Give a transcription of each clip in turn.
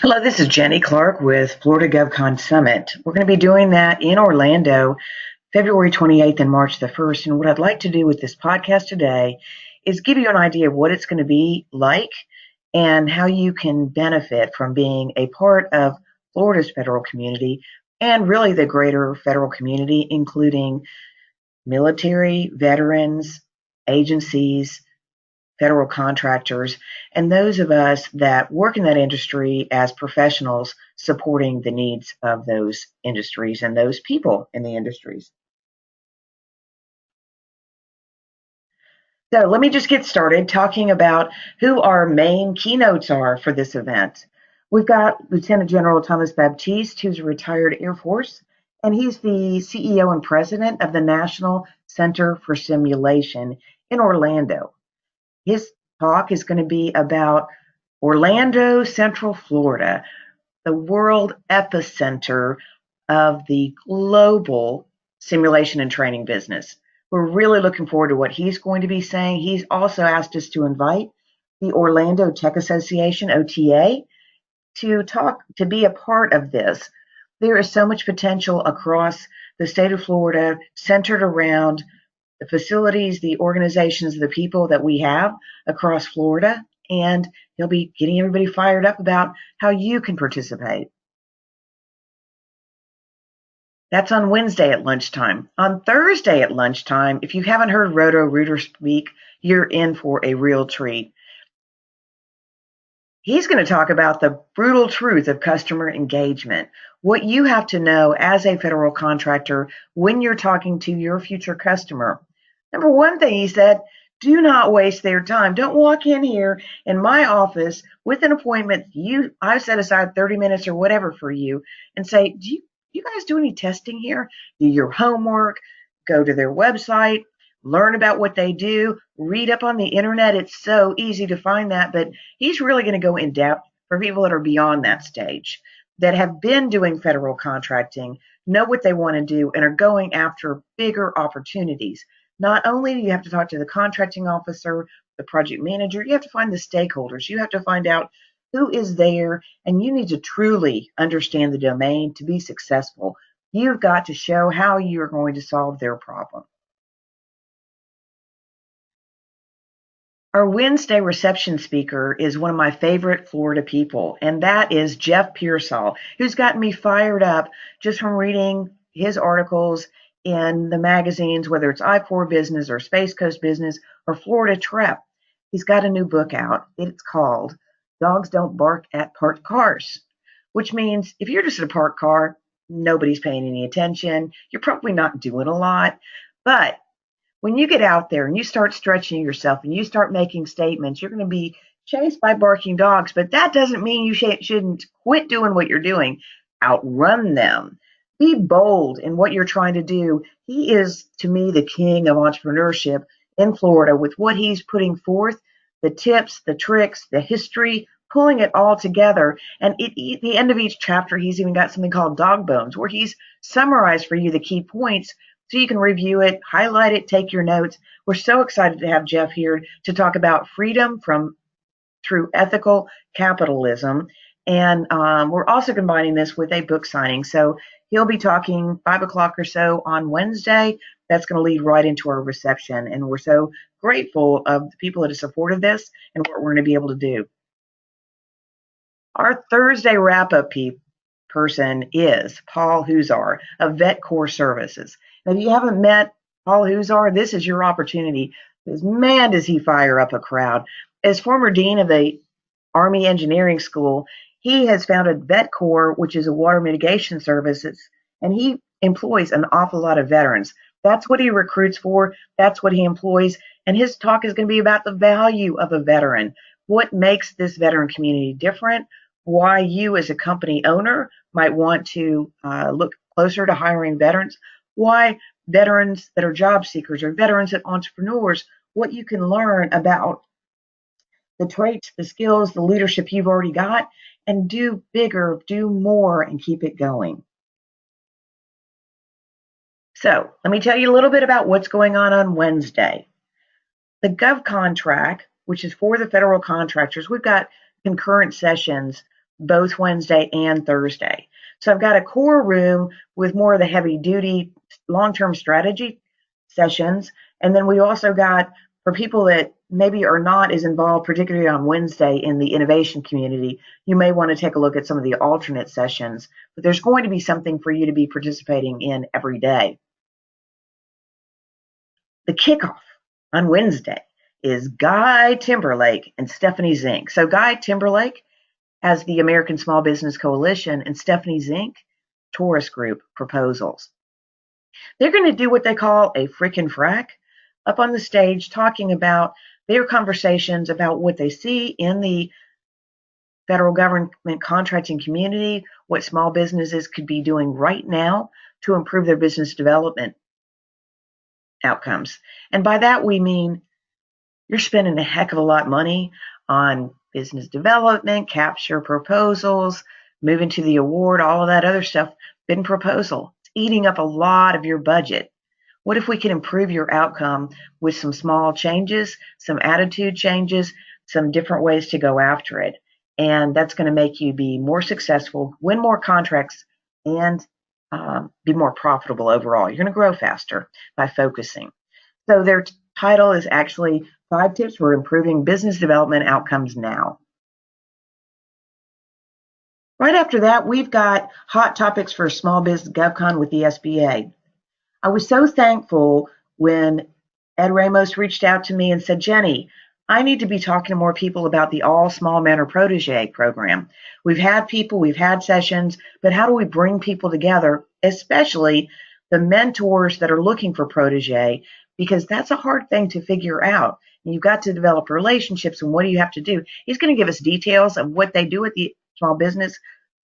Hello, this is Jenny Clark with Florida GovCon Summit. We're going to be doing that in Orlando, February 28th and March the 1st. And what I'd like to do with this podcast today is give you an idea of what it's going to be like and how you can benefit from being a part of Florida's federal community and really the greater federal community, including military, veterans, agencies, federal contractors, and those of us that work in that industry as professionals supporting the needs of those industries and those people in the industries. So let me just get started talking about who our main keynotes are for this event. We've got Lieutenant General Thomas Baptiste, who's a retired Air Force, and he's the CEO and president of the National Center for Simulation in Orlando. His talk is going to be about Orlando, Central Florida, the world epicenter of the global simulation and training business. We're really looking forward to what he's going to be saying. He's also asked us to invite the Orlando Tech Association, OTA, to be a part of this. There is so much potential across the state of Florida centered around the facilities, the organizations, the people that we have across Florida, and he'll be getting everybody fired up about how you can participate. That's on Wednesday at lunchtime. On Thursday at lunchtime, if you haven't heard Roto-Rooter speak, you're in for a real treat. He's going to talk about the brutal truth of customer engagement, what you have to know as a federal contractor when you're talking to your future customer. Number one thing he said, do not waste their time. Don't walk in here in my office with an appointment I've set aside 30 minutes or whatever for you and say, do you guys do any testing here? Do your homework, go to their website, learn about what they do, read up on the internet. It's so easy to find that, but he's really going to go in depth for people that are beyond that stage, that have been doing federal contracting, know what they want to do, and are going after bigger opportunities. Not only do you have to talk to the contracting officer, the project manager, you have to find the stakeholders. You have to find out who is there, and you need to truly understand the domain to be successful. You've got to show how you're going to solve their problem. Our Wednesday reception speaker is one of my favorite Florida people, and that is Jeff Pearsall, who's gotten me fired up just from reading his articles in the magazines, whether it's I-4 Business or Space Coast Business or Florida Trip. He's got a new book out. It's called Dogs Don't Bark at Parked Cars, which means if you're just at a parked car, nobody's paying any attention. You're probably not doing a lot, but when you get out there and you start stretching yourself and you start making statements, you're going to be chased by barking dogs, but that doesn't mean you shouldn't quit doing what you're doing. Outrun them. Be bold in what you're trying to do. He is, to me, the king of entrepreneurship in Florida with what he's putting forth, the tips, the tricks, the history, pulling it all together. And at the end of each chapter, he's even got something called Dog Bones, where he's summarized for you the key points so you can review it, highlight it, take your notes. We're so excited to have Jeff here to talk about freedom through ethical capitalism. And we're also combining this with a book signing. So he'll be talking 5 o'clock or so on Wednesday. That's going to lead right into our reception. And we're so grateful of the people that have supported this and what we're going to be able to do. Our Thursday wrap-up person is Paul Huzar of Vet Corps Services. Now, if you haven't met Paul Huzar, this is your opportunity, because man, does he fire up a crowd. As former dean of the Army Engineering School, he has founded Vet Corps, which is a water mitigation services, and he employs an awful lot of veterans. That's what he recruits for. That's what he employs. And his talk is going to be about the value of a veteran, what makes this veteran community different, why you as a company owner might want to look closer to hiring veterans, why veterans that are job seekers or veterans that entrepreneurs, what you can learn about the traits, the skills, the leadership you've already got, and do bigger, do more, and keep it going. So let me tell you a little bit about what's going on Wednesday. The GovCon track, which is for the federal contractors, we've got concurrent sessions both Wednesday and Thursday. So I've got a core room with more of the heavy duty long-term strategy sessions. And then we also got, for people that maybe are not as involved, particularly on Wednesday in the innovation community, you may want to take a look at some of the alternate sessions, but there's going to be something for you to be participating in every day. The kickoff on Wednesday is Guy Timberlake and Stephanie Zink. So Guy Timberlake has the American Small Business Coalition, and Stephanie Zink, Taurus Group Proposals. They're going to do what they call a frickin' frack up on the stage, talking about their conversations about what they see in the federal government contracting community, what small businesses could be doing right now to improve their business development outcomes. And by that, we mean you're spending a heck of a lot of money on business development, capture proposals, moving to the award, all of that other stuff, bid and proposal. It's eating up a lot of your budget. What if we can improve your outcome with some small changes, some attitude changes, some different ways to go after it? And that's going to make you be more successful, win more contracts, and be more profitable overall. You're going to grow faster by focusing. So their title is actually 5 Tips for Improving Business Development Outcomes Now. Right after that, we've got Hot Topics for Small Business GovCon with the SBA. I was so thankful when Ed Ramos reached out to me and said, Jenny, I need to be talking to more people about the All Small Mentor Protege program. We've had people, we've had sessions, but how do we bring people together, especially the mentors that are looking for protege, because that's a hard thing to figure out. You've got to develop relationships, and what do you have to do? He's going to give us details of what they do at the Small Business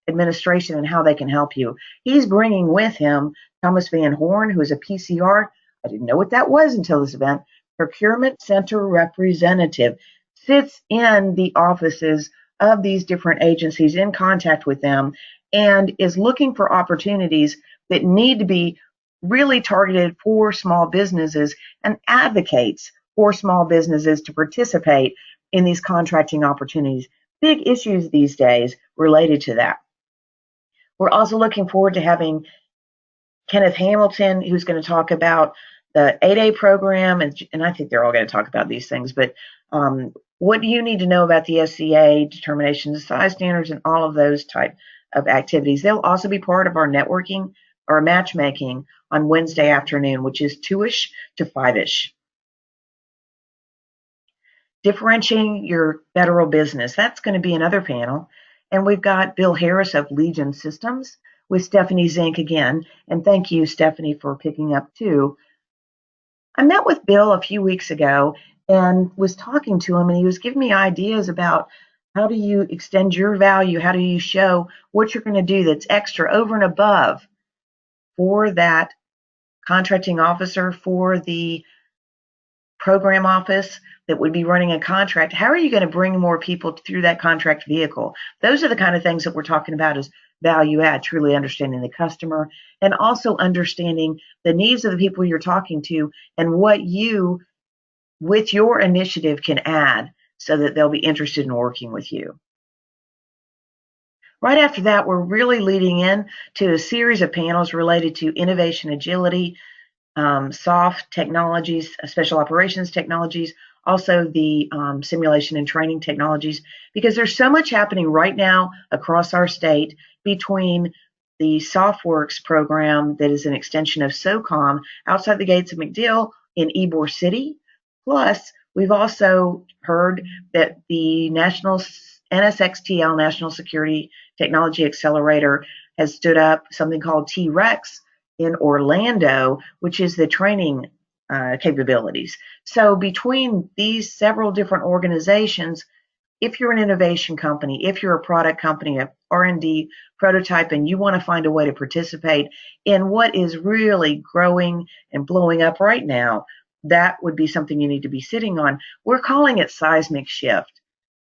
Administration and how they can help you. He's bringing with him Thomas Van Horn, who is a PCR. I didn't know what that was until this event. Procurement Center Representative, sits in the offices of these different agencies, in contact with them, and is looking for opportunities that need to be really targeted for small businesses, and advocates for small businesses to participate in these contracting opportunities. Big issues these days related to that. We're also looking forward to having Kenneth Hamilton, who's going to talk about the 8A program, and I think they're all going to talk about these things, but what do you need to know about the SCA, determination of size standards, and all of those type of activities. They'll also be part of our networking or matchmaking on Wednesday afternoon, which is 2-ish to 5-ish. Differentiating your federal business. That's going to be another panel. And we've got Bill Harris of Legion Systems with Stephanie Zink again. And thank you, Stephanie, for picking up too. I met with Bill a few weeks ago and was talking to him, and he was giving me ideas about how do you extend your value? How do you show what you're going to do that's extra over and above for that contracting officer, for the program office that would be running a contract? How are you going to bring more people through that contract vehicle? Those are the kind of things that we're talking about as value add, truly understanding the customer and also understanding the needs of the people you're talking to and what you, with your initiative, can add so that they'll be interested in working with you. Right after that, we're really leading in to a series of panels related to innovation agility, soft technologies, special operations technologies, also the simulation and training technologies, because there's so much happening right now across our state between the SoftWorks program that is an extension of SOCOM outside the gates of MacDill in Ybor City. Plus, we've also heard that the NSXTL, National Security Technology Accelerator, has stood up something called T-Rex in Orlando, which is the training capabilities. So between these several different organizations, if you're an innovation company, if you're a product company, a R&D prototype, and you want to find a way to participate in what is really growing and blowing up right now, that would be something you need to be sitting on. We're calling it seismic shift.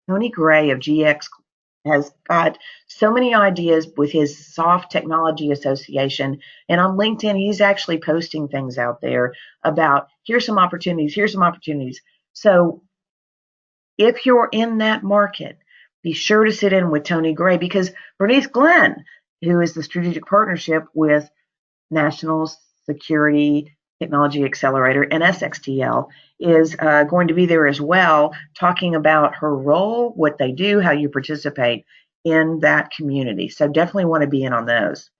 Tony Gray of GX has got so many ideas with his Soft Technology Association. And on LinkedIn, he's actually posting things out there about here's some opportunities, here's some opportunities. So if you're in that market, be sure to sit in with Tony Gray, because Bernice Glenn, who is the strategic partnership with National Security Technology Accelerator, NSXTL, is going to be there as well, talking about her role, what they do, how you participate in that community. So definitely want to be in on those.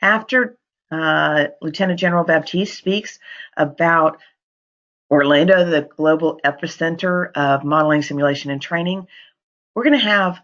After Lieutenant General Baptiste speaks about Orlando, the global epicenter of modeling, simulation, and training, we're going to have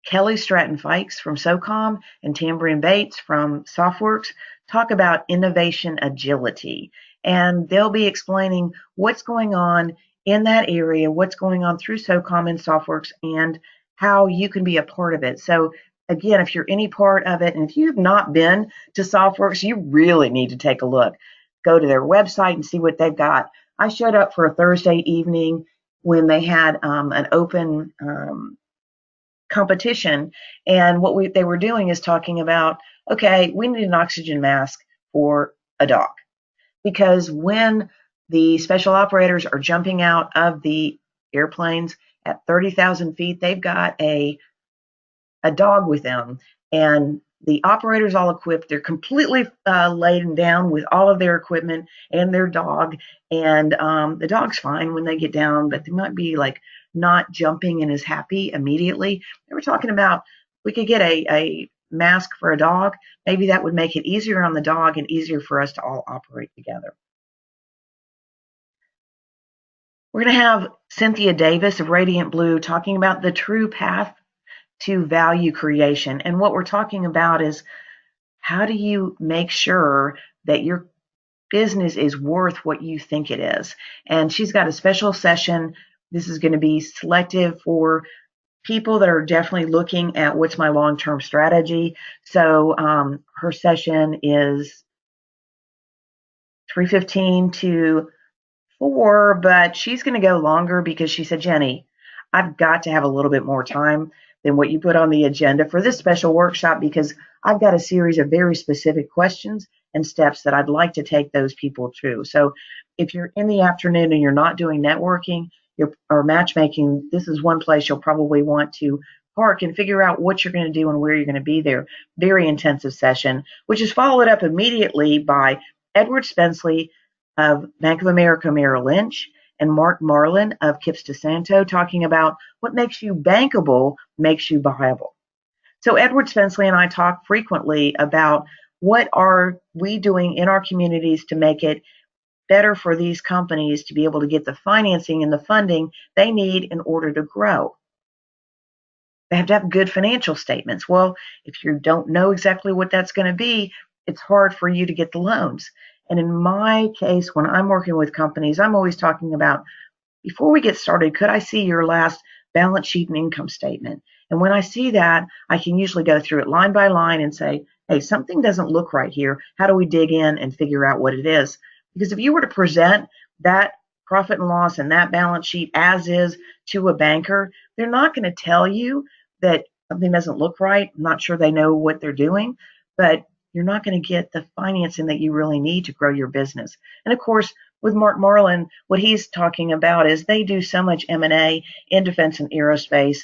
Kelly Stratton-Fikes from SOCOM and Tambrian Bates from SOFWorks talk about innovation agility. And they'll be explaining what's going on in that area, what's going on through SOCOM and SOFWorks, and how you can be a part of it. So again, if you're any part of it, and if you have not been to SOFWorks, you really need to take a look. Go to their website and see what they've got. I showed up for a Thursday evening when they had an open competition, and what they were doing is talking about, okay, we need an oxygen mask for a dog, because when the special operators are jumping out of the airplanes at 30,000 feet, they've got a dog with them, and the operators all equipped. They're completely laden down with all of their equipment and their dog, and the dog's fine when they get down, but they might be like not jumping and as happy immediately. They were talking about, we could get a mask for a dog. Maybe that would make it easier on the dog and easier for us to all operate together. We're going to have Cynthia Davis of Radiant Blue talking about the true path to value creation. And what we're talking about is, how do you make sure that your business is worth what you think it is? And she's got a special session. This is going to be selective for people that are definitely looking at what's my long-term strategy. So her session is 3:15 to 4, but she's going to go longer because she said, Jenny, I've got to have a little bit more time than what you put on the agenda for this special workshop, because I've got a series of very specific questions and steps that I'd like to take those people through. So if you're in the afternoon and you're not doing networking or matchmaking, this is one place you'll probably want to park and figure out what you're going to do and where you're going to be there. Very intensive session, which is followed up immediately by Edward Spenceley of Bank of America Merrill Lynch and Mark Marlin of Kips DeSanto talking about what makes you bankable makes you buyable. So Edward Spenceley and I talk frequently about what are we doing in our communities to make it better for these companies to be able to get the financing and the funding they need in order to grow. They have to have good financial statements. Well, if you don't know exactly what that's going to be, it's hard for you to get the loans. And in my case, when I'm working with companies, I'm always talking about, before we get started, could I see your last balance sheet and income statement? And when I see that, I can usually go through it line by line and say, hey, something doesn't look right here. How do we dig in and figure out what it is? Because if you were to present that profit and loss and that balance sheet as is to a banker, they're not going to tell you that something doesn't look right. I'm not sure they know what they're doing, but you're not going to get the financing that you really need to grow your business. And of course, with Mark Marlin, what he's talking about is they do so much M&A in defense and aerospace,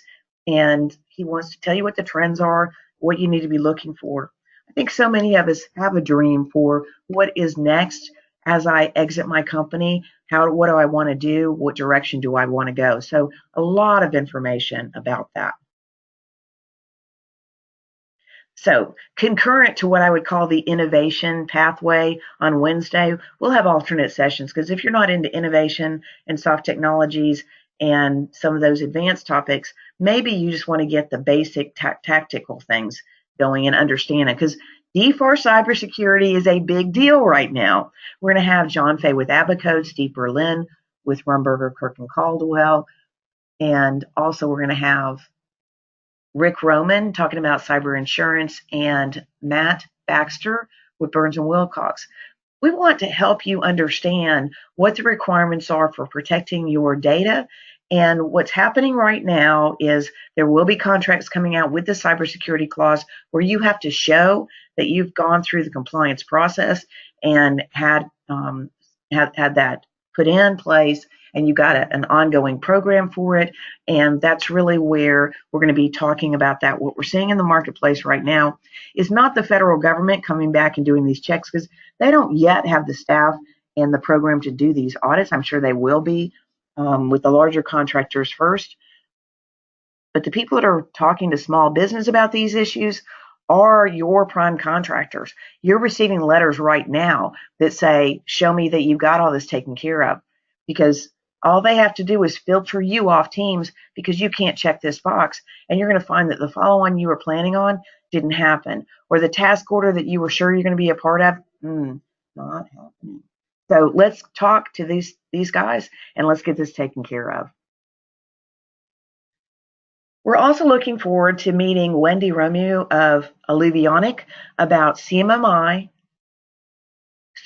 and he wants to tell you what the trends are, what you need to be looking for. I think so many of us have a dream for what is next as I exit my company. What do I want to do? What direction do I want to go? So a lot of information about that. So concurrent to what I would call the innovation pathway on Wednesday, we'll have alternate sessions, because if you're not into innovation and soft technologies and some of those advanced topics, maybe you just want to get the basic tactical things going and understand it, because DFAR cybersecurity is a big deal right now. We're going to have John Fay with Abacode, Steve Berlin with Rumberger, Kirk and Caldwell, and also we're going to have Rick Roman talking about cyber insurance, and Matt Baxter with Burns and Wilcox. We want to help you understand what the requirements are for protecting your data. And what's happening right now is there will be contracts coming out with the cybersecurity clause where you have to show that you've gone through the compliance process and had that put in place and you got an ongoing program for it. And that's really where we're going to be talking about that. What we're seeing in the marketplace right now is not the federal government coming back and doing these checks, because they don't yet have the staff and the program to do these audits. I'm sure they will be with the larger contractors first. But the people that are talking to small business about these issues are your prime contractors. You're receiving letters right now that say, show me that you've got all this taken care of, because all they have to do is filter you off teams because you can't check this box. And you're going to find that the follow-on you were planning on didn't happen, or the task order that you were sure you're going to be a part of, not happening. So let's talk to these guys and let's get this taken care of. We're also looking forward to meeting Wendy Romu of Alluvionic about CMMI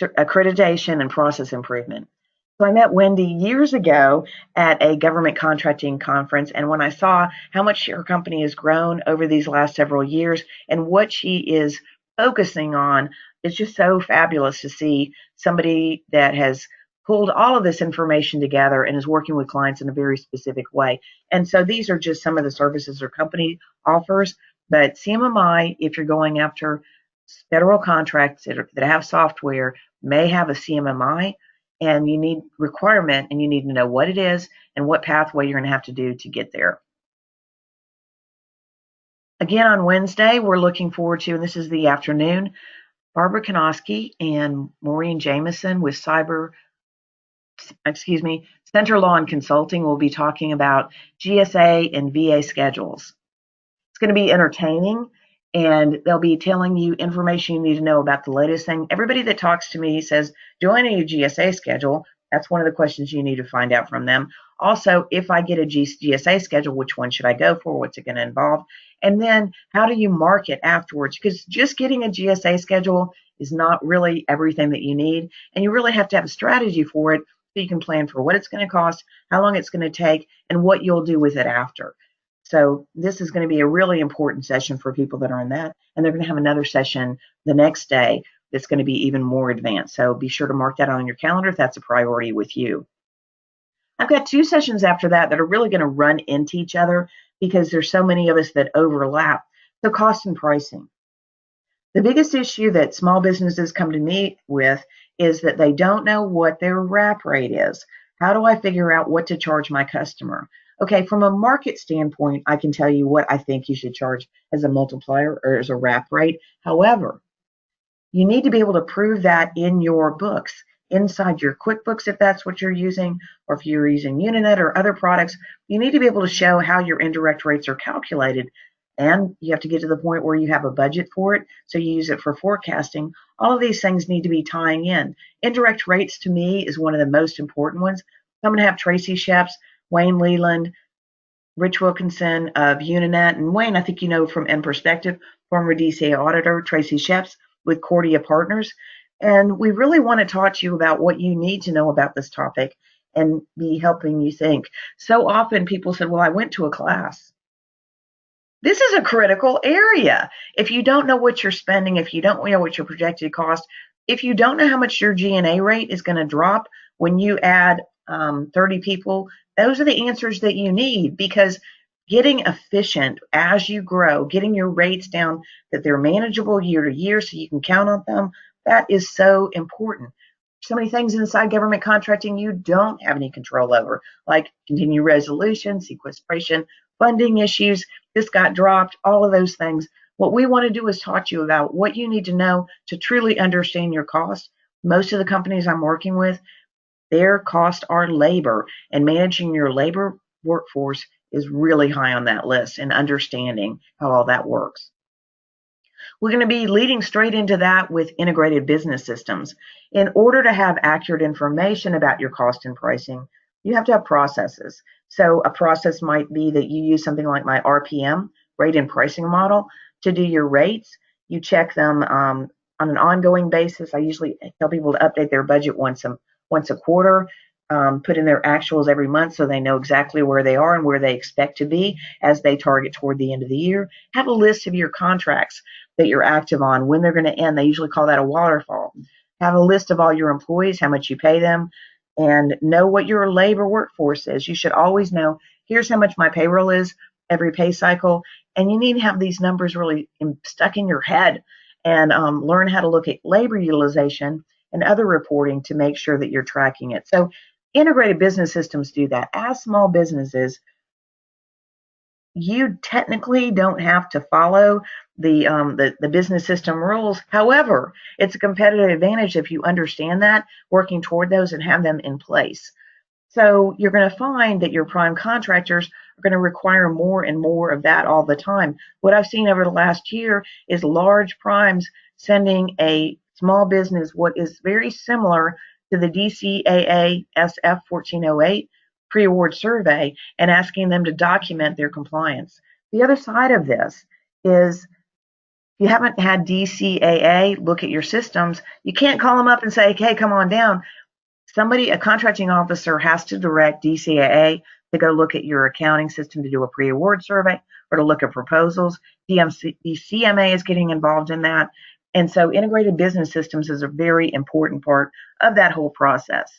accreditation and process improvement. So I met Wendy years ago at a government contracting conference, and when I saw how much her company has grown over these last several years and what she is focusing on, it's just so fabulous to see somebody that has pulled all of this information together and is working with clients in a very specific way. And so these are just some of the services her company offers. But CMMI, if you're going after federal contracts that have software, may have a CMMI, and you need requirement, and you need to know what it is and what pathway you're going to have to do to get there. Again, on Wednesday, we're looking forward to, and this is the afternoon, Barbara Konoski and Maureen Jameson with Center Law and Consulting will be talking about GSA and VA schedules. It's going to be entertaining, and they'll be telling you information you need to know about the latest thing. Everybody that talks to me says, do I need a GSA schedule? That's one of the questions you need to find out from them. Also, if I get a GSA schedule, which one should I go for? What's it going to involve? And then how do you market afterwards? Because just getting a GSA schedule is not really everything that you need, and you really have to have a strategy for it so you can plan for what it's going to cost, how long it's going to take, and what you'll do with it after. So this is going to be a really important session for people that are in that, and they're going to have another session the next day that's going to be even more advanced. So be sure to mark that on your calendar if that's a priority with you. I've got 2 sessions after that that are really going to run into each other because there's so many of us that overlap. So cost and pricing. The biggest issue that small businesses come to me with is that they don't know what their wrap rate is. How do I figure out what to charge my customer? Okay, from a market standpoint, I can tell you what I think you should charge as a multiplier or as a wrap rate. However, you need to be able to prove that in your books, inside your QuickBooks, if that's what you're using, or if you're using Uninet or other products. You need to be able to show how your indirect rates are calculated. And you have to get to the point where you have a budget for it, so you use it for forecasting. All of these things need to be tying in. Indirect rates, to me, is one of the most important ones. I'm going to have Tracy Sheps, Wayne Leland, Rich Wilkinson of Uninet, and Wayne, I think you know from In Perspective, former DCA auditor, Tracy Sheps with Cordia Partners. And we really want to talk to you about what you need to know about this topic and be helping you think. So often people said, well, I went to a class. This is a critical area. If you don't know what you're spending, if you don't know what your projected cost, if you don't know how much your G&A rate is going to drop when you add 30 people, those are the answers that you need, because getting efficient as you grow, getting your rates down that they're manageable year to year so you can count on them, that is so important. So many things inside government contracting you don't have any control over, like continuing resolution, sequestration, funding issues. This got dropped, all of those things. What we want to do is talk to you about what you need to know to truly understand your cost. Most of the companies I'm working with, their costs are labor, and managing your labor workforce is really high on that list, and understanding how all that works. We're going to be leading straight into that with integrated business systems. In order to have accurate information about your cost and pricing, you have to have processes. So a process might be that you use something like my RPM, rate and pricing model, to do your rates. You check them on an ongoing basis. I usually tell people to update their budget once a quarter, put in their actuals every month so they know exactly where they are and where they expect to be as they target toward the end of the year. Have a list of your contracts that you're active on, when they're going to end. They usually call that a waterfall. Have a list of all your employees, how much you pay them, and know what your labor workforce is. You should always know, here's how much my payroll is every pay cycle. And you need to have these numbers really stuck in your head, and learn how to look at labor utilization and other reporting to make sure that you're tracking it. So integrated business systems do that. As small businesses, you technically don't have to follow the business system rules. However, it's a competitive advantage if you understand that, working toward those and have them in place. So you're going to find that your prime contractors are going to require more and more of that all the time. What I've seen over the last year is large primes sending a small business what is very similar to the DCAA SF 1408 pre-award survey and asking them to document their compliance. The other side of this is, if you haven't had DCAA look at your systems, you can't call them up and say, hey, come on down. Somebody, a contracting officer, has to direct DCAA to go look at your accounting system to do a pre-award survey or to look at proposals. CMA is getting involved in that. And so integrated business systems is a very important part of that whole process.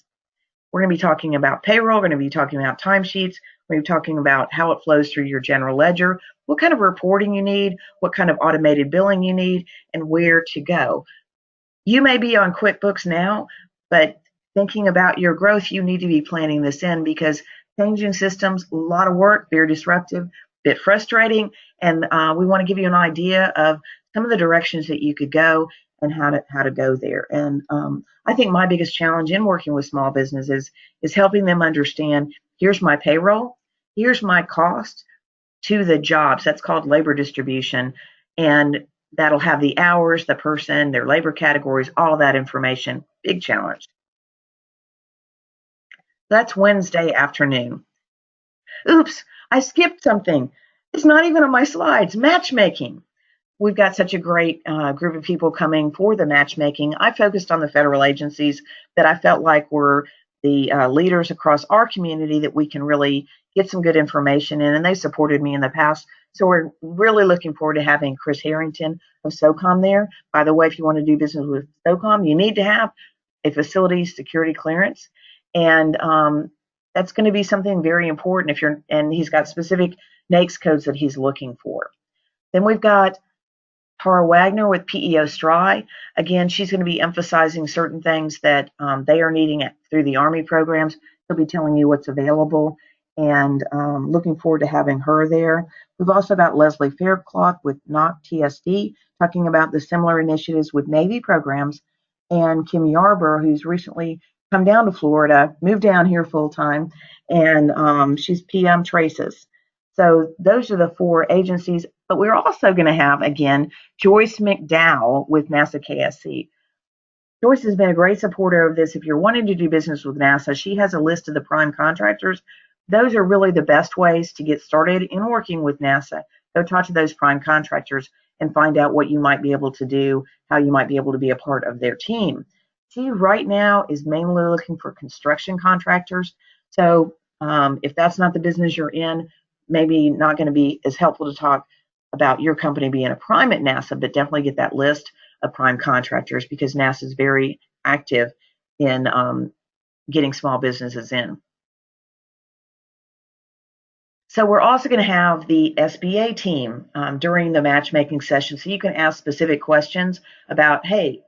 We're going to be talking about payroll. We're going to be talking about timesheets. We're going to be talking about how it flows through your general ledger, what kind of reporting you need, what kind of automated billing you need, and where to go. You may be on QuickBooks now, but thinking about your growth, you need to be planning this in, because changing systems, a lot of work, very disruptive, a bit frustrating, and we want to give you an idea of some of the directions that you could go and how to go there. And I think my biggest challenge in working with small businesses is helping them understand, here's my payroll, here's my cost to the jobs. That's called labor distribution, and that'll have the hours, the person, their labor categories, all that information. Big challenge. That's Wednesday afternoon. Oops, I skipped something. It's not even on my slides. Matchmaking. We've got such a great group of people coming for the matchmaking. I focused on the federal agencies that I felt like were the leaders across our community that we can really get some good information in, and they supported me in the past. So we're really looking forward to having Chris Harrington of SOCOM there. By the way, if you want to do business with SOCOM, you need to have a facility security clearance, and that's going to be something very important if you're. And he's got specific NAICS codes that he's looking for. Then we've got Tara Wagner with PEO Stry. Again, she's going to be emphasizing certain things that they are needing through the Army programs. She'll be telling you what's available, and looking forward to having her there. We've also got Leslie Faircloth with NOC TSD, talking about the similar initiatives with Navy programs, and Kim Yarber, who's recently come down to Florida, moved down here full time, and she's PM Traces. So those are the four agencies. But we're also going to have, again, Joyce McDowell with NASA KSC. Joyce has been a great supporter of this. If you're wanting to do business with NASA, she has a list of the prime contractors. Those are really the best ways to get started in working with NASA. Go talk to those prime contractors and find out what you might be able to do, how you might be able to be a part of their team. She right now is mainly looking for construction contractors. So if that's not the business you're in, maybe not going to be as helpful to talk about your company being a prime at NASA, but definitely get that list of prime contractors, because NASA is very active in getting small businesses in. So we're also going to have the SBA team during the matchmaking session, so you can ask specific questions about, hey,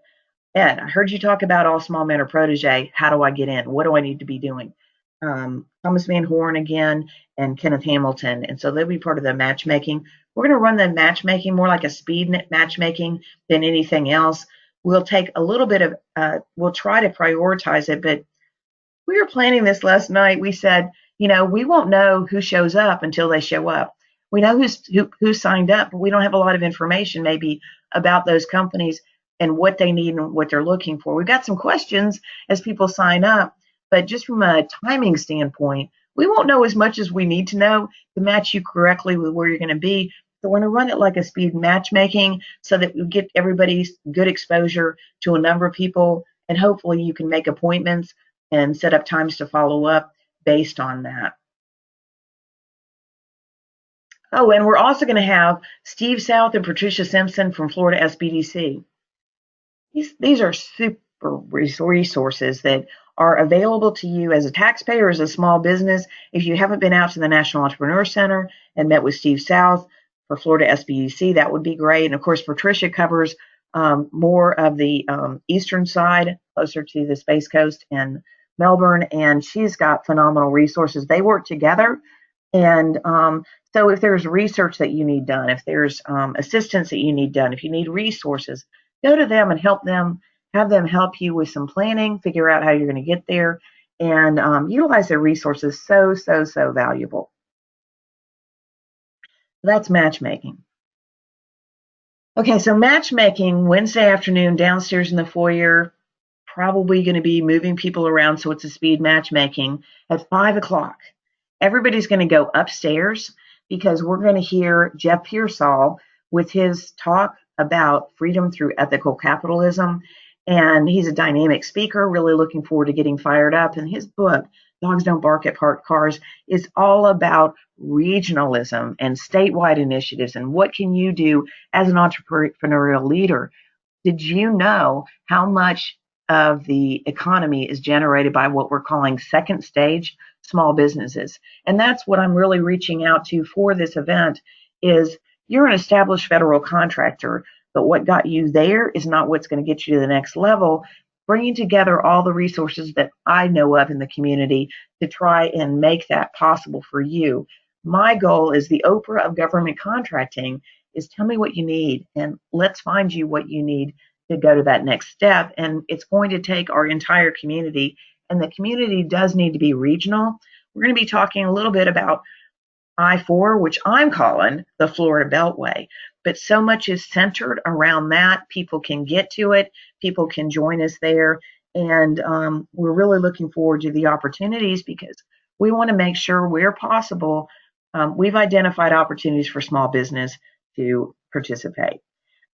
Ed, I heard you talk about all small men or protege. How do I get in? What do I need to be doing? Thomas Van Horn again and Kenneth Hamilton, and so they'll be part of the matchmaking. We're going to run the matchmaking more like a speed matchmaking than anything else. We'll take a little bit of, we'll try to prioritize it, but we were planning this last night. We said, we won't know who shows up until they show up. We know who signed up, but we don't have a lot of information maybe about those companies and what they need and what they're looking for. We've got some questions as people sign up, but just from a timing standpoint, we won't know as much as we need to know to match you correctly with where you're going to be. So we're going to run it like a speed matchmaking so that we get everybody's good exposure to a number of people, and hopefully you can make appointments and set up times to follow up based on that. Oh, and we're also going to have Steve South and Patricia Simpson from Florida SBDC. These are super resources that are available to you as a taxpayer, as a small business. If you haven't been out to the National Entrepreneur Center and met with Steve South for Florida SBDC, that would be great. And of course, Patricia covers more of the eastern side, closer to the Space Coast and Melbourne, and she's got phenomenal resources. They work together. And so if there's research that you need done, if there's assistance that you need done, if you need resources, go to them and help them, have them help you with some planning, figure out how you're going to get there, and utilize their resources. So, so, so valuable. That's matchmaking. Okay, so matchmaking Wednesday afternoon downstairs in the foyer, probably going to be moving people around, so it's a speed matchmaking at 5 o'clock. Everybody's going to go upstairs because we're going to hear Jeff Pearsall with his talk about freedom through ethical capitalism. And he's a dynamic speaker, really looking forward to getting fired up. And his book, Dogs Don't Bark at Parked Cars, is all about regionalism and statewide initiatives and what can you do as an entrepreneurial leader. Did you know how much of the economy is generated by what we're calling second stage small businesses? And that's what I'm really reaching out to for this event is you're an established federal contractor, but what got you there is not what's going to get you to the next level. Bringing together all the resources that I know of in the community to try and make that possible for you. My goal is the Oprah of government contracting is tell me what you need and let's find you what you need to go to that next step. And it's going to take our entire community, and the community does need to be regional. We're going to be talking a little bit about I-4, which I'm calling the Florida Beltway, but so much is centered around that. People can get to it. People can join us there. And we're really looking forward to the opportunities because we want to make sure where possible, we've identified opportunities for small business to participate.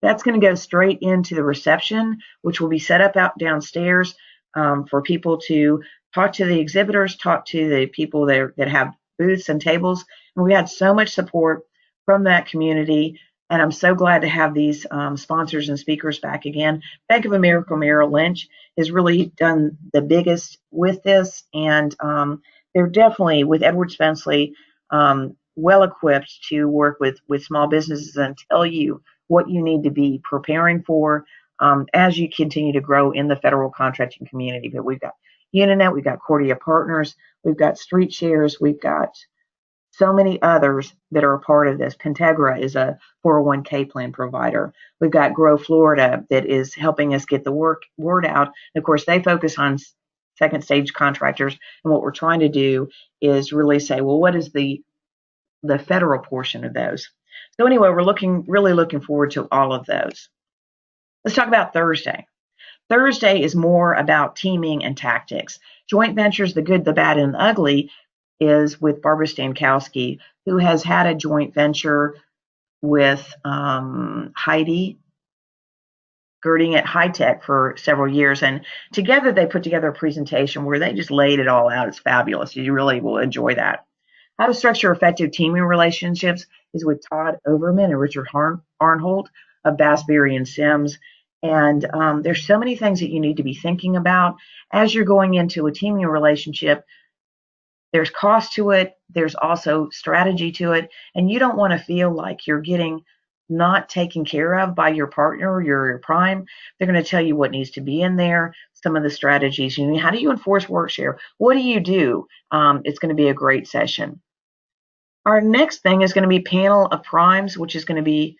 That's going to go straight into the reception, which will be set up out downstairs for people to talk to the exhibitors, talk to the people there that have booths and tables. And we had so much support from that community. And I'm so glad to have these sponsors and speakers back again. Bank of America Merrill Lynch has really done the biggest with this. And they're definitely, with Edward Spenceley, well equipped to work with small businesses and tell you what you need to be preparing for as you continue to grow in the federal contracting community. But we've got Uninet, we've got Cordia Partners, we've got Street Shares, we've got so many others that are a part of this. Pentegra is a 401k plan provider. We've got Grow Florida that is helping us get the word out. And of course, they focus on second stage contractors. And what we're trying to do is really say, well, what is the federal portion of those? So anyway, we're really looking forward to all of those. Let's talk about Thursday. Thursday is more about teaming and tactics. Joint ventures, the good, the bad, and the ugly, is with Barbara Stankowski, who has had a joint venture with Heidi Girding at High Tech for several years. And together they put together a presentation where they just laid it all out. It's fabulous. You really will enjoy that. How to structure effective teaming relationships is with Todd Overman and Richard Arnhold of Bassberry and Sims. And there's so many things that you need to be thinking about as you're going into a teaming relationship. There's cost to it. There's also strategy to it. And you don't want to feel like you're getting not taken care of by your partner or your prime. They're going to tell you what needs to be in there, some of the strategies. You know, how do you enforce work share? What do you do? It's going to be a great session. Our next thing is going to be panel of primes, which is going to be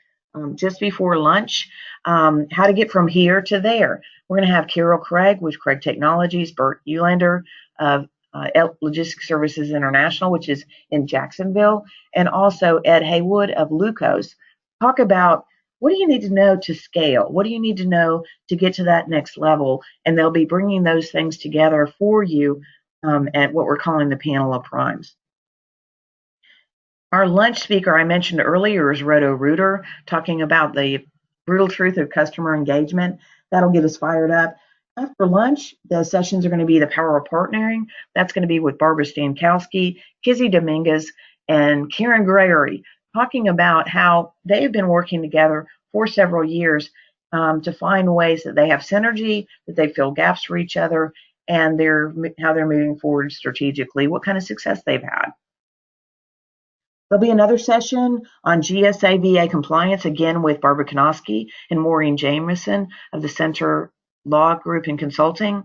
just before lunch, how to get from here to there. We're going to have Carol Craig with Craig Technologies, Bert Ulander of Logistics Services International, which is in Jacksonville, and also Ed Haywood of Lucos. Talk about what do you need to know to scale? What do you need to know to get to that next level? And they'll be bringing those things together for you at what we're calling the panel of primes. Our lunch speaker I mentioned earlier is Roto Reuter, talking about the brutal truth of customer engagement. That'll get us fired up. After lunch, the sessions are going to be the power of partnering. That's going to be with Barbara Stankowski, Kizzy Dominguez, and Karen Gregory, talking about how they've been working together for several years to find ways that they have synergy, that they fill gaps for each other, and how they're moving forward strategically, what kind of success they've had. There'll be another session on GSA VA compliance, again with Barbara Konoski and Maureen Jameson of the Center Law Group and Consulting.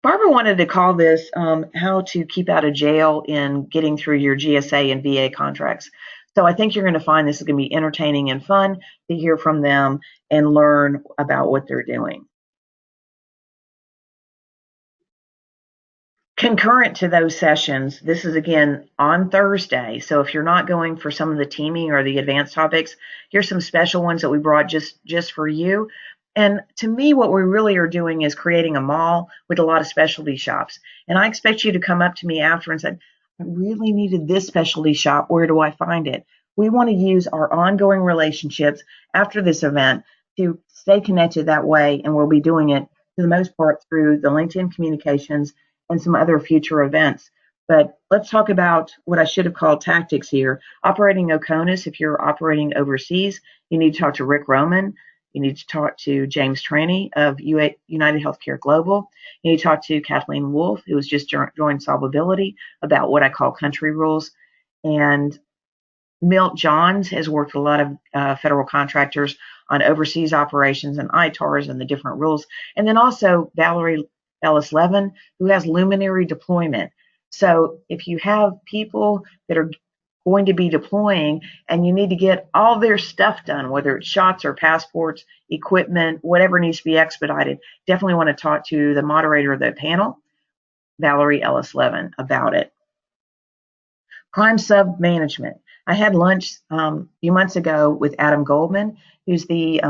Barbara wanted to call this how to keep out of jail in getting through your GSA and VA contracts. So I think you're going to find this is going to be entertaining and fun to hear from them and learn about what they're doing. Concurrent to those sessions, this is again on Thursday. So if you're not going for some of the teaming or the advanced topics, here's some special ones that we brought just for you. And to me, what we really are doing is creating a mall with a lot of specialty shops. And I expect you to come up to me after and say, I really needed this specialty shop. Where do I find it? We want to use our ongoing relationships after this event to stay connected that way. And we'll be doing it for the most part through the LinkedIn communications and some other future events. But let's talk about what I should have called tactics here. Operating OCONUS, if you're operating overseas, you need to talk to Rick Roman. You need to talk to James Traney of United Healthcare Global. You need to talk to Kathleen Wolf, who has just joined Solvability, about what I call country rules. And Milt Johns has worked with a lot of federal contractors on overseas operations and ITARs and the different rules. And then also Valerie Ellis Levin, who has luminary deployment. So if you have people that are going to be deploying and you need to get all their stuff done, whether it's shots or passports, equipment, whatever needs to be expedited, definitely want to talk to the moderator of the panel, Valerie Ellis Levin, about it. Crime sub management. I had lunch a few months ago with Adam Goldman, who's the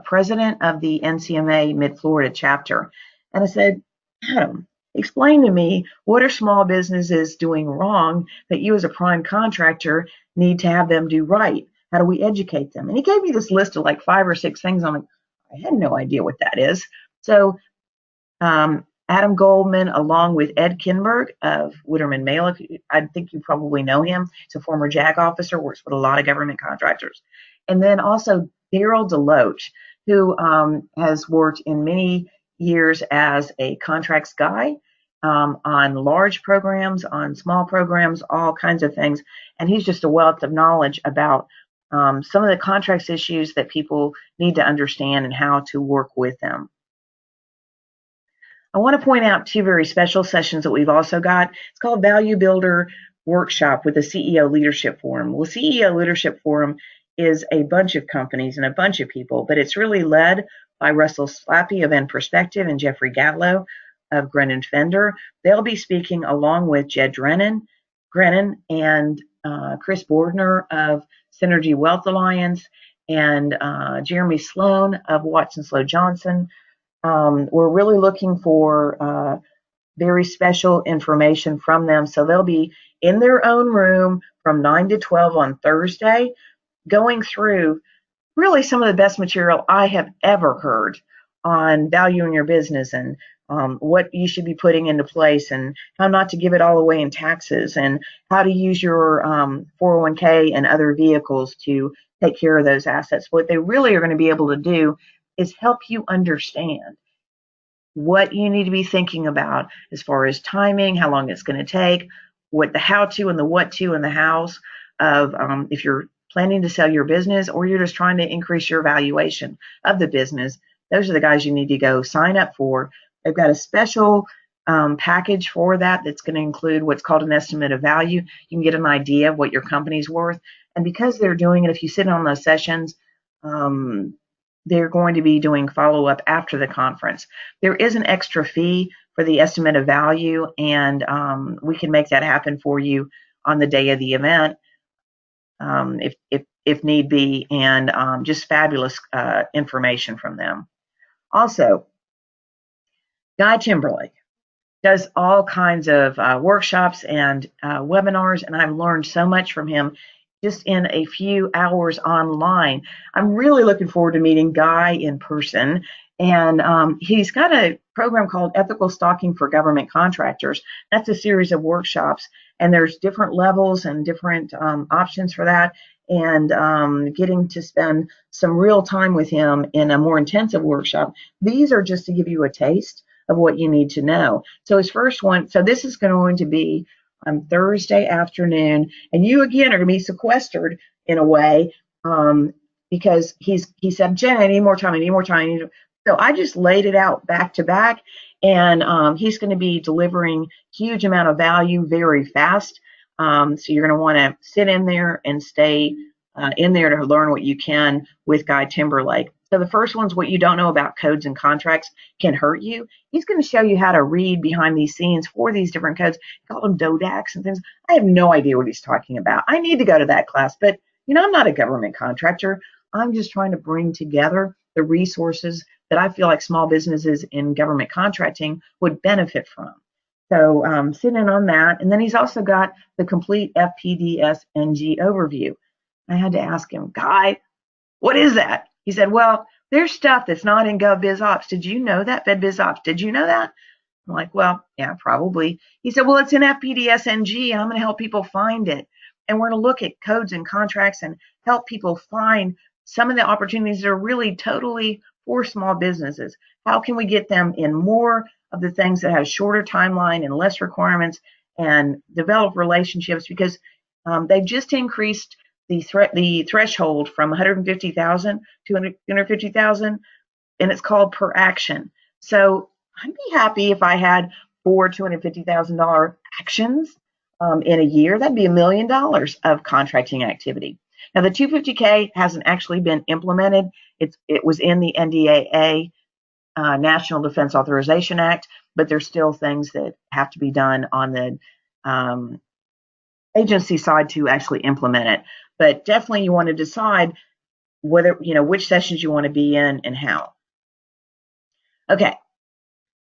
president of the NCMA Mid-Florida chapter. And I said, Adam, explain to me, what are small businesses doing wrong that you as a prime contractor need to have them do right? How do we educate them? And he gave me this list of like 5 or 6 things. I'm like, I had no idea what that is. So Adam Goldman, along with Ed Kinberg of Witterman Malick, I think you probably know him. He's a former JAG officer, works with a lot of government contractors. And then also Daryl Deloach, who has worked in many years as a contracts guy on large programs, on small programs, all kinds of things. And he's just a wealth of knowledge about some of the contracts issues that people need to understand and how to work with them. I want to point out 2 very special sessions that we've also got. It's called Value Builder Workshop with the CEO Leadership Forum. Well, CEO Leadership Forum is a bunch of companies and a bunch of people, but it's really led by Russell Slappy of End Perspective and Jeffrey Gatlow of Grennan Fender. They'll be speaking along with Jed Grennan and Chris Bordner of Synergy Wealth Alliance and Jeremy Sloan of Watson Slow Johnson. We're really looking for very special information from them. So they'll be in their own room from 9 to 12 on Thursday, going through really some of the best material I have ever heard on valuing your business and what you should be putting into place and how not to give it all away in taxes and how to use your 401k and other vehicles to take care of those assets. What they really are going to be able to do is help you understand what you need to be thinking about as far as timing, how long it's going to take, what the how to and the what to and the hows of if you're planning to sell your business or you're just trying to increase your valuation of the business. Those are the guys you need to go sign up for. They've got a special package for that that's going to include what's called an estimate of value. You can get an idea of what your company's worth. And because they're doing it, if you sit on those sessions, they're going to be doing follow-up after the conference. There is an extra fee for the estimate of value, and we can make that happen for you on the day of the event if need be, and just fabulous information from them. Also, Guy Timberlake does all kinds of workshops and webinars, and I've learned so much from him just in a few hours online. I'm really looking forward to meeting Guy in person. And he's got a program called Ethical Stalking for Government Contractors. That's a series of workshops, and there's different levels and different options for that. And getting to spend some real time with him in a more intensive workshop. These are just to give you a taste of what you need to know. So his first one, so this is going to be on Thursday afternoon, and you again are going to be sequestered in a way, because he said, Jen, I need more time. I need more time. So I just laid it out back to back, and he's going to be delivering huge amount of value very fast. So you're going to want to sit in there and stay in there to learn what you can with Guy Timberlake. So the first one's what you don't know about codes and contracts can hurt you. He's going to show you how to read behind ththese scenes for these different codes. He called them DODAX and things. I have no idea what he's talking about. I need to go to that class, but I'm not a government contractor. I'm just trying to bring together the resources that I feel like small businesses in government contracting would benefit from. So sit in on that. And then he's also got the complete FPDS NG overview. I had to ask him, Guy, what is that? He said, well, there's stuff that's not in GovBizOps. Did you know that? FedBizOps, did you know that? I'm like, well, yeah, probably. He said, well, it's in FPDS NG, and I'm going to help people find it. And we're going to look at codes and contracts and help people find some of the opportunities that are really totally for small businesses. How can we get them in more of the things that have shorter timeline and less requirements, and develop relationships? Because they've just increased the threshold from 150,000 to 250,000, and it's called per action. So I'd be happy if I had 4 $250,000 actions in a year. That'd be $1 million of contracting activity. Now the 250K hasn't actually been implemented. It was in the NDAA, National Defense Authorization Act, but there's still things that have to be done on the agency side to actually implement it. But definitely you want to decide whether, which sessions you want to be in and how. Okay,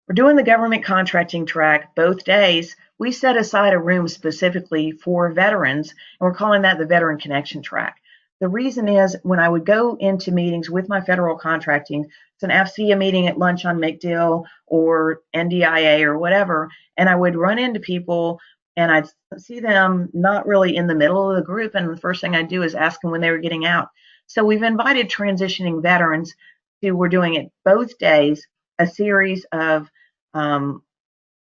we're doing the government contracting track both days. We set aside a room specifically for veterans, and we're calling that the Veteran Connection track. The reason is when I would go into meetings with my federal contracting, it's an AFCEA meeting at lunch on McDill or NDIA or whatever, and I would run into people and I'd see them not really in the middle of the group, and the first thing I'd do is ask them when they were getting out. So we've invited transitioning veterans to, we're doing it both days, a series of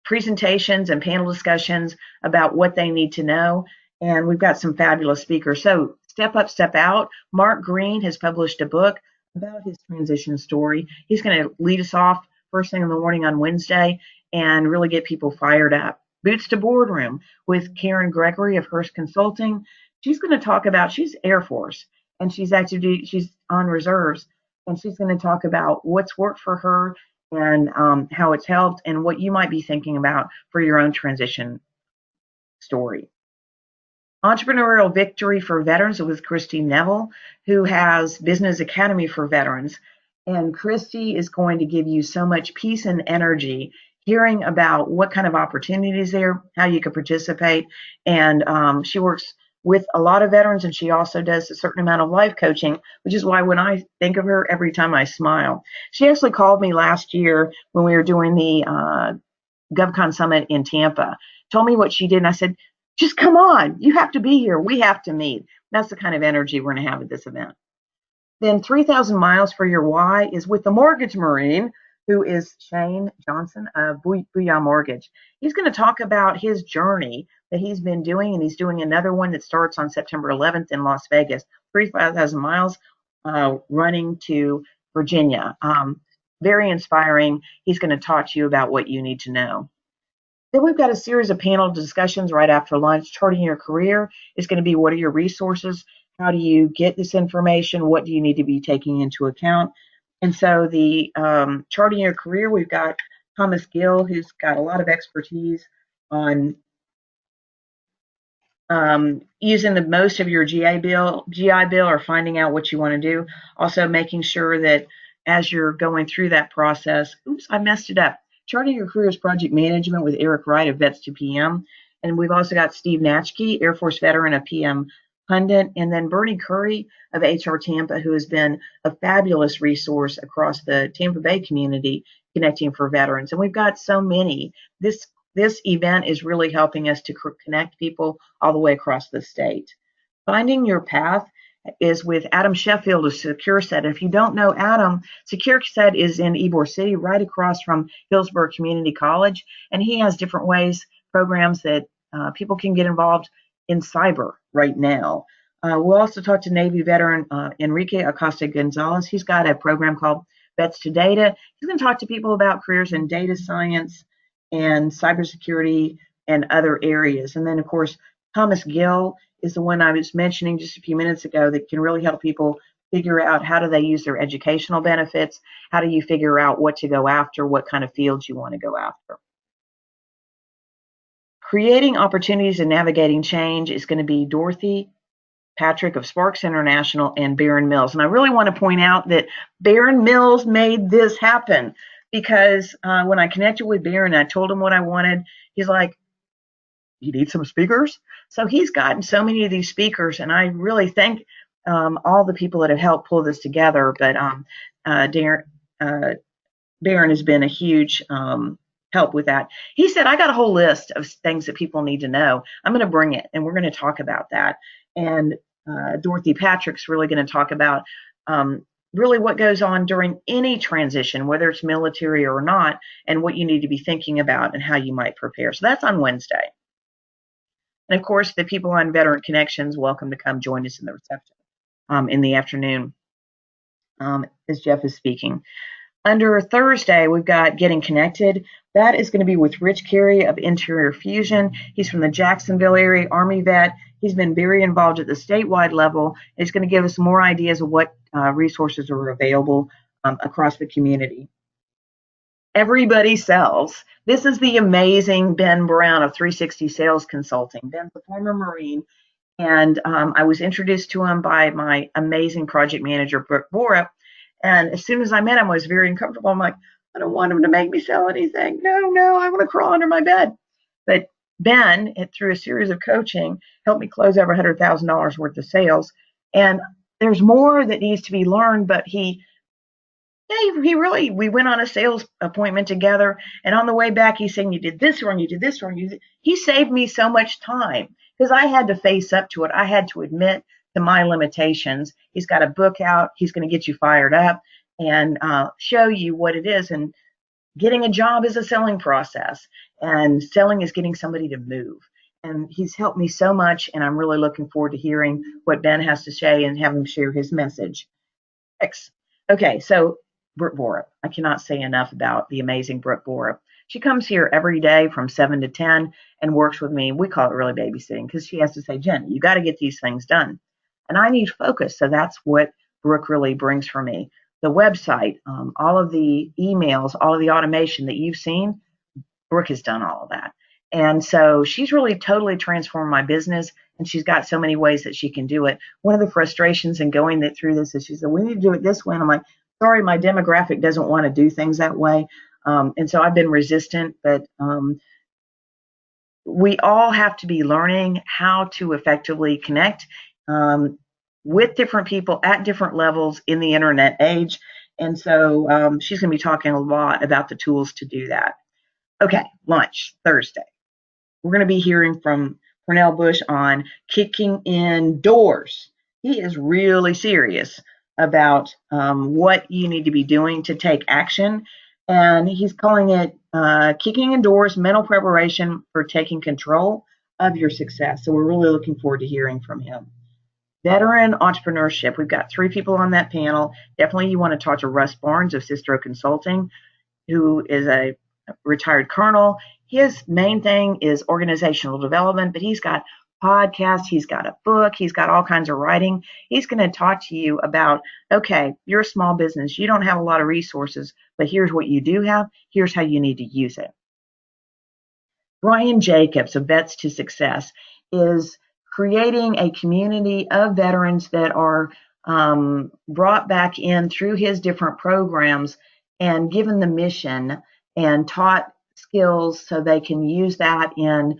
presentations and panel discussions about what they need to know, and we've got some fabulous speakers. So Step Up, Step Out, Mark Green has published a book about his transition story. He's going to lead us off first thing in the morning on Wednesday and really get people fired up. Boots to Boardroom with Karen Gregory of Hearst Consulting. She's going to talk about, she's Air Force, and she's on reserves, and she's going to talk about what's worked for her and how it's helped and what you might be thinking about for your own transition story. Entrepreneurial Victory for Veterans with Christy Neville, who has Business Academy for Veterans. And Christy is going to give you so much peace and energy hearing about what kind of opportunities there, how you can participate. And she works with a lot of veterans, and she also does a certain amount of life coaching, which is why when I think of her, every time I smile. She actually called me last year when we were doing the GovCon Summit in Tampa, told me what she did, and I said, just come on, you have to be here. We have to meet. That's the kind of energy we're going to have at this event. Then 3,000 Miles for Your Why is with the Mortgage Marine, who is Shane Johnson of Booyah Mortgage. He's going to talk about his journey that he's been doing, and he's doing another one that starts on September 11th in Las Vegas, 3,000 miles running to Virginia. Very inspiring. He's going to talk to you about what you need to know. Then we've got a series of panel discussions right after lunch. Charting Your Career is going to be, what are your resources? How do you get this information? What do you need to be taking into account? And so the Charting Your Career, we've got Thomas Gill, who's got a lot of expertise on using the most of your GI Bill or finding out what you want to do. Also making sure that as you're going through that process, oops, I messed it up. Charting Your Career's Project Management with Eric Wright of Vets to PM. And we've also got Steve Natchke, Air Force veteran of PM Pundit, and then Bernie Curry of HR Tampa, who has been a fabulous resource across the Tampa Bay community connecting for veterans. And we've got so many. This event is really helping us to connect people all the way across the state. Finding Your Path is with Adam Sheffield of SecureSet. If you don't know Adam, SecureSet is in Ybor City, right across from Hillsborough Community College, and he has different ways, programs that people can get involved in cyber right now. We'll also talk to Navy veteran Enrique Acosta Gonzalez. He's got a program called Vets to Data. He's going to talk to people about careers in data science and cybersecurity and other areas. And then, of course, Thomas Gill is the one I was mentioning just a few minutes ago that can really help people figure out how do they use their educational benefits, how do you figure out what to go after, what kind of fields you want to go after. Creating opportunities and navigating change is going to be Dorothy Patrick of Sparks International and Baron Mills. And I really want to point out that Baron Mills made this happen because when I connected with Baron, I told him what I wanted. He's like, you need some speakers? So he's gotten so many of these speakers, and I really thank all the people that have helped pull this together. But Baron has been a huge help with that. He said, I got a whole list of things that people need to know. I'm going to bring it, and we're going to talk about that. And Dorothy Patrick's really going to talk about really what goes on during any transition, whether it's military or not, and what you need to be thinking about and how you might prepare. So that's on Wednesday. And of course, the people on Veteran Connections, welcome to come join us in the reception in the afternoon as Jeff is speaking. Under Thursday, we've got Getting Connected. That is going to be with Rich Carey of Interior Fusion. He's from the Jacksonville area, Army vet. He's been very involved at the statewide level. He's going to give us more ideas of what resources are available across the community. Everybody sells. This is the amazing Ben Brown of 360 Sales Consulting. Ben's a former Marine, and I was introduced to him by my amazing project manager, Brooke Borup. And as soon as I met him, I was very uncomfortable. I'm like, I don't want him to make me sell anything. No, I want to crawl under my bed. But Ben, through a series of coaching, helped me close over $100,000 worth of sales. And there's more that needs to be learned, but he really, we went on a sales appointment together, and on the way back, he's saying, you did this wrong, you did this wrong. He saved me so much time because I had to face up to it. I had to admit to my limitations. He's got a book out. He's going to get you fired up and show you what it is. And getting a job is a selling process, and selling is getting somebody to move. And he's helped me so much, and I'm really looking forward to hearing what Ben has to say and have him share his message. Okay, so Brooke Borup. I cannot say enough about the amazing Brooke Borup. She comes here every day from 7 to 10 and works with me. We call it really babysitting because she has to say, Jen, you got to get these things done. And I need focus. So that's what Brooke really brings for me. The website, all of the emails, all of the automation that you've seen, Brooke has done all of that. And so she's really totally transformed my business, and she's got so many ways that she can do it. One of the frustrations in going through this is she said, we need to do it this way. And I'm like, sorry, my demographic doesn't want to do things that way. And so I've been resistant, but we all have to be learning how to effectively connect with different people at different levels in the internet age. And so she's going to be talking a lot about the tools to do that. Okay, lunch, Thursday. We're going to be hearing from Cornell Bush on kicking in doors. He is really serious about what you need to be doing to take action. And he's calling it kicking in doors, mental preparation for taking control of your success. So we're really looking forward to hearing from him. Veteran entrepreneurship. We've got 3 people on that panel. Definitely you want to talk to Russ Barnes of Sistro Consulting, who is a retired colonel. His main thing is organizational development, but he's got podcasts, he's got a book, he's got all kinds of writing. He's going to talk to you about, okay, you're a small business, you don't have a lot of resources, but here's what you do have, here's how you need to use it. Brian Jacobs of Vets to Success is creating a community of veterans that are brought back in through his different programs and given the mission and taught skills so they can use that in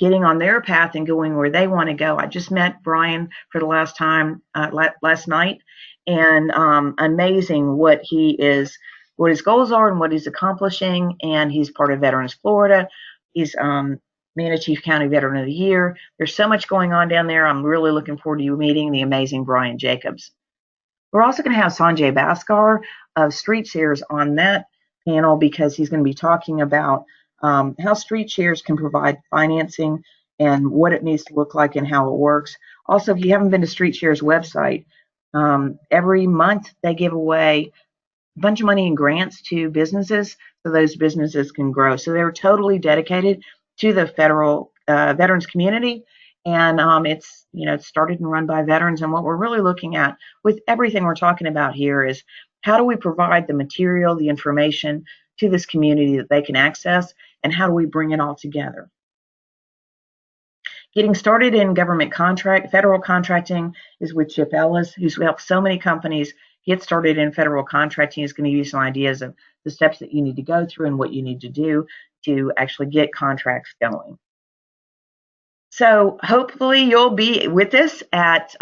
getting on their path and going where they want to go. I just met Brian for the last time last night, and amazing what his goals are and what he's accomplishing. And he's part of Veterans Florida. He's Manatee County Veteran of the Year. There's so much going on down there. I'm really looking forward to you meeting the amazing Brian Jacobs. We're also going to have Sanjay Bhaskar of Street Shares on that panel because he's going to be talking about how Street Shares can provide financing and what it needs to look like and how it works. Also, if you haven't been to Street Shares website, every month they give away a bunch of money in grants to businesses so those businesses can grow. So they're totally dedicated to the federal veterans community. And it's started and run by veterans. And what we're really looking at with everything we're talking about here is how do we provide the material, the information to this community that they can access, and how do we bring it all together? Getting started in federal contracting is with Chip Ellis, who's helped so many companies get started in federal contracting. He's going to give you some ideas of the steps that you need to go through and what you need to do to actually get contracts going. So hopefully you'll be with us at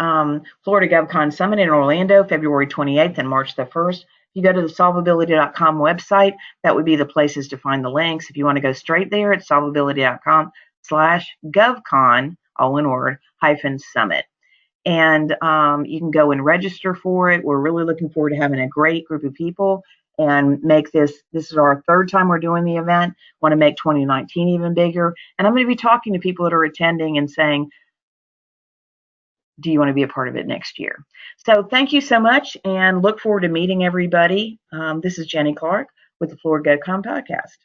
Florida GovCon Summit in Orlando, February 28th and March the 1st. If you go to the solvability.com website, that would be the places to find the links. If you want to go straight there, it's solvability.com/GovCon, all one word, -summit. And you can go and register for it. We're really looking forward to having a great group of people and make this is our third time we're doing the event. Want to make 2019 even bigger. And I'm going to be talking to people that are attending and saying, do you want to be a part of it next year? So thank you so much and look forward to meeting everybody. This is Jenny Clark with the Florida GovCon podcast.